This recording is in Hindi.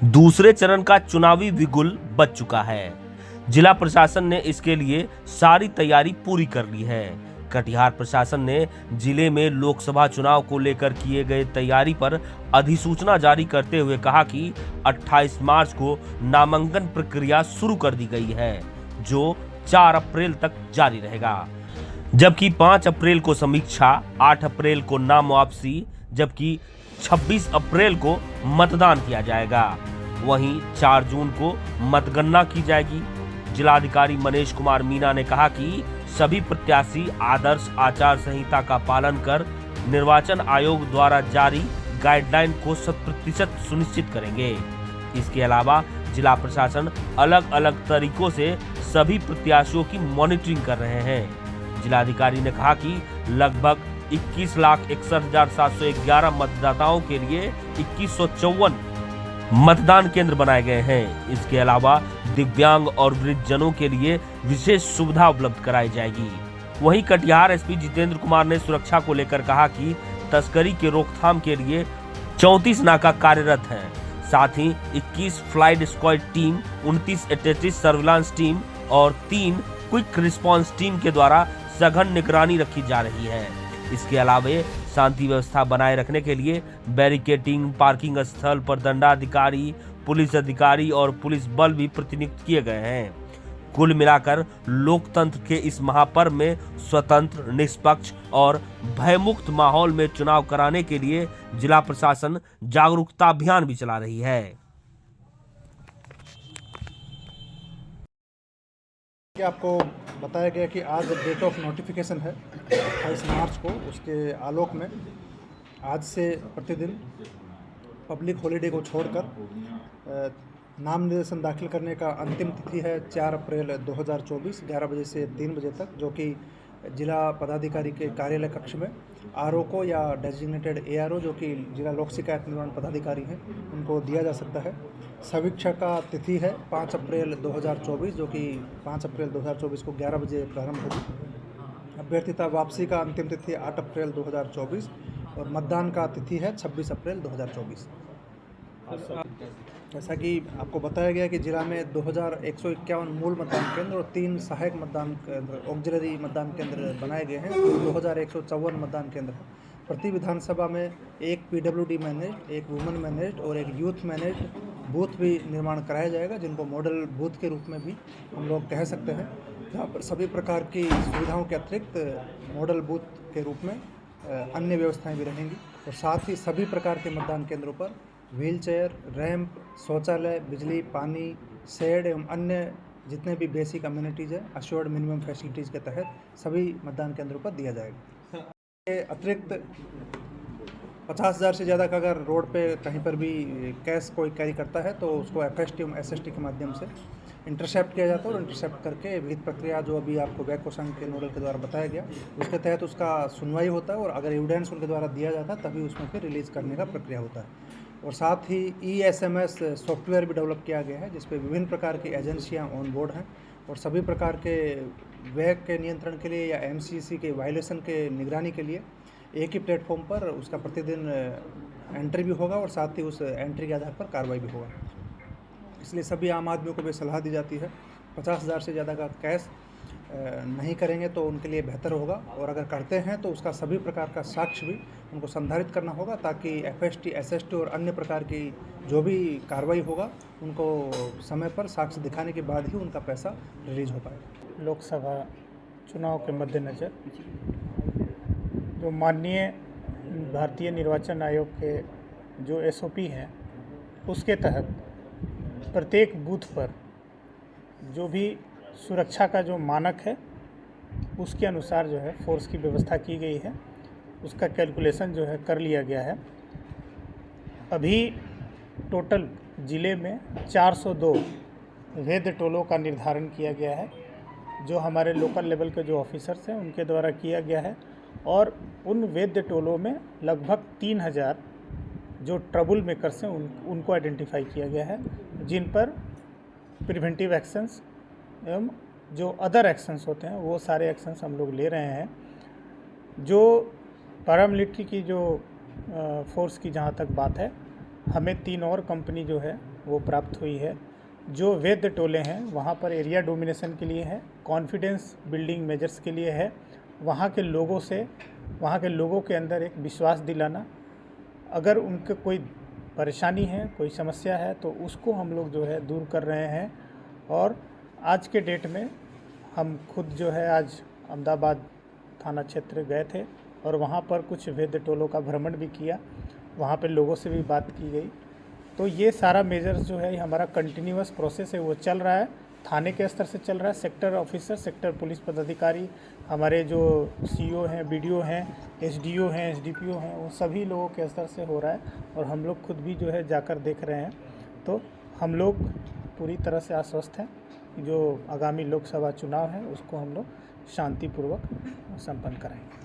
दूसरे चरण का चुनावी बिगुल बज चुका है। जिला प्रशासन ने इसके लिए सारी तैयारी पूरी कर ली है। कटिहार प्रशासन ने जिले में लोकसभा चुनाव को लेकर किए गए तैयारी पर अधिसूचना जारी करते हुए कहा कि 28 मार्च को नामांकन प्रक्रिया शुरू कर दी गई है, जो 4 अप्रैल तक जारी रहेगा। जबकि 5 अप्रैल को समीक्षा, 8 अप्रैल को नाम वापसी, जबकि 26 अप्रैल को मतदान किया जाएगा। वहीं 4 जून को मतगणना की जाएगी। जिलाधिकारी मनीष कुमार मीना ने कहा कि सभी प्रत्याशी आदर्श आचार संहिता का पालन कर निर्वाचन आयोग द्वारा जारी गाइडलाइन को 100% सुनिश्चित करेंगे। इसके अलावा जिला प्रशासन अलग अलग तरीकों से सभी प्रत्याशियों की मॉनिटरिंग कर रहे हैं। जिलाधिकारी ने कहा कि लगभग 21,61,711 मतदाताओं के लिए 2154 मतदान केंद्र बनाए गए हैं। इसके अलावा दिव्यांग और वृद्धजनों के लिए विशेष सुविधा उपलब्ध कराई जाएगी। वहीं कटिहार एसपी जितेंद्र कुमार ने सुरक्षा को लेकर कहा कि तस्करी के रोकथाम के लिए 34 नाका कार्यरत हैं। साथ ही 21 फ्लाइट स्क्वाड टीम, 29 एटेटिस सर्विलांस टीम और 3 क्विक रिस्पांस टीम के द्वारा सघन निगरानी रखी जा रही है। इसके अलावा शांति व्यवस्था बनाए रखने के लिए बैरिकेडिंग, पार्किंग स्थल पर दंडाधिकारी, पुलिस अधिकारी और पुलिस बल भी प्रतिनियुक्त किए गए हैं। कुल मिलाकर लोकतंत्र के इस महापर्व में स्वतंत्र, निष्पक्ष और भयमुक्त माहौल में चुनाव कराने के लिए जिला प्रशासन जागरूकता अभियान भी चला रही है। कि आपको बताया गया कि आज डेट ऑफ नोटिफिकेशन है 28 मार्च को। उसके आलोक में आज से प्रतिदिन पब्लिक हॉलिडे को छोड़कर नाम निर्देशन दाखिल करने का अंतिम तिथि है 4 अप्रैल 2024 11 बजे से 3 बजे तक, जो कि जिला पदाधिकारी के कार्यालय कक्ष में आरओ को या डेजिग्नेटेड एआरओ, जो कि जिला लोक शिकायत निवारण पदाधिकारी हैं, उनको दिया जा सकता है। समीक्षा का तिथि है 5 अप्रैल 2024, जो कि 5 अप्रैल 2024 को 11 बजे प्रारंभ होगी। अभ्यर्थिता वापसी का अंतिम तिथि 8 अप्रैल 2024 और मतदान का तिथि है 26 अप्रैल 2024। जैसा कि आपको बताया गया कि जिला में 2151 मूल मतदान केंद्र और 3 सहायक मतदान केंद्र, ऑक्सिलरी मतदान केंद्र बनाए गए हैं। 2154 मतदान केंद्र हैं। प्रति विधानसभा में एक पीडब्ल्यूडी मैनेज्ड, एक वुमेन मैनेज्ड और एक यूथ मैनेज्ड बूथ भी निर्माण कराया जाएगा, जिनको मॉडल बूथ के रूप में भी हम लोग कह सकते हैं। जहाँ पर सभी प्रकार की सुविधाओं के अतिरिक्त मॉडल बूथ के रूप में अन्य व्यवस्थाएं भी रहेंगी और साथ ही सभी प्रकार के मतदान केंद्रों पर व्हील चेयर, रैंप, शौचालय, बिजली, पानी, शेड एवं अन्य जितने भी बेसिक अम्यूनिटीज़ है अश्योर्ड मिनिमम फैसिलिटीज़ के तहत सभी मतदान केंद्रों पर दिया जाएगा। के अतिरिक्त 50,000 से ज़्यादा का अगर रोड पे कहीं पर भी कैश कोई कैरी करता है तो उसको एफएसटी एवं एसएसटी के माध्यम से इंटरसेप्ट किया जाता है और इंटरसेप्ट करके विधिक प्रक्रिया जो अभी आपको वैको संघ के नोडल के द्वारा बताया गया उसके तहत उसका सुनवाई होता है और अगर एविडेंस उनके द्वारा दिया जाता है तभी उसमें फिर रिलीज़ करने का प्रक्रिया होता है। और साथ ही ESMS सॉफ्टवेयर भी डेवलप किया गया है जिस पे विभिन्न प्रकार की एजेंसियां ऑन बोर्ड हैं और सभी प्रकार के व्यय के नियंत्रण के लिए या MCC के वायलेशन के निगरानी के लिए एक ही प्लेटफॉर्म पर उसका प्रतिदिन एंट्री भी होगा और साथ ही उस एंट्री के आधार पर कार्रवाई भी होगा। इसलिए सभी आम आदमियों को भी सलाह दी जाती है 50,000 से ज़्यादा का कैश नहीं करेंगे तो उनके लिए बेहतर होगा और अगर करते हैं तो उसका सभी प्रकार का साक्ष्य भी उनको संधारित करना होगा ताकि FST, SST और अन्य प्रकार की जो भी कार्रवाई होगा उनको समय पर साक्ष्य दिखाने के बाद ही उनका पैसा रिलीज हो पाए। लोकसभा चुनाव के मद्देनज़र जो माननीय भारतीय निर्वाचन आयोग के जो SOP हैं उसके तहत प्रत्येक बूथ पर जो भी सुरक्षा का जो मानक है उसके अनुसार जो है फोर्स की व्यवस्था की गई है, उसका कैलकुलेशन जो है कर लिया गया है। अभी टोटल ज़िले में 402 वैध टोलों का निर्धारण किया गया है जो हमारे लोकल लेवल के जो ऑफिसर्स हैं उनके द्वारा किया गया है और उन वैध टोलों में लगभग 3,000 जो ट्रबल मेकर्स हैं उनको आइडेंटिफाई किया गया है जिन पर प्रिवेंटिव एक्शंस एवं जो अदर एक्शंस होते हैं वो सारे एक्शंस हम लोग ले रहे हैं। जो पैरामिलिट्री की जो फोर्स की जहाँ तक बात है, हमें 3 और कंपनी जो है वो प्राप्त हुई है। जो वैध टोले हैं वहाँ पर एरिया डोमिनेशन के लिए है, कॉन्फिडेंस बिल्डिंग मेजर्स के लिए है, वहाँ के लोगों के अंदर एक विश्वास दिलाना, अगर उनके कोई परेशानी है, कोई समस्या है तो उसको हम लोग जो है दूर कर रहे हैं। और आज के डेट में हम खुद जो है आज अहमदाबाद थाना क्षेत्र गए थे और वहाँ पर कुछ वैध टोलों का भ्रमण भी किया, वहाँ पे लोगों से भी बात की गई। तो ये सारा मेजर्स जो है हमारा कंटिन्यूअस प्रोसेस है, वो चल रहा है, थाने के स्तर से चल रहा है। सेक्टर ऑफिसर, सेक्टर पुलिस पदाधिकारी, हमारे जो सीईओ हैं, बीडीओ हैं, एसडीओ हैं, एसडीपीओ हैं, वो सभी लोगों के स्तर से हो रहा है और हम लोग खुद भी जो है जाकर देख रहे हैं। तो हम लोग पूरी तरह से आश्वस्त हैं कि जो आगामी लोकसभा चुनाव है उसको हम लोग शांतिपूर्वक संपन्न कराएंगे।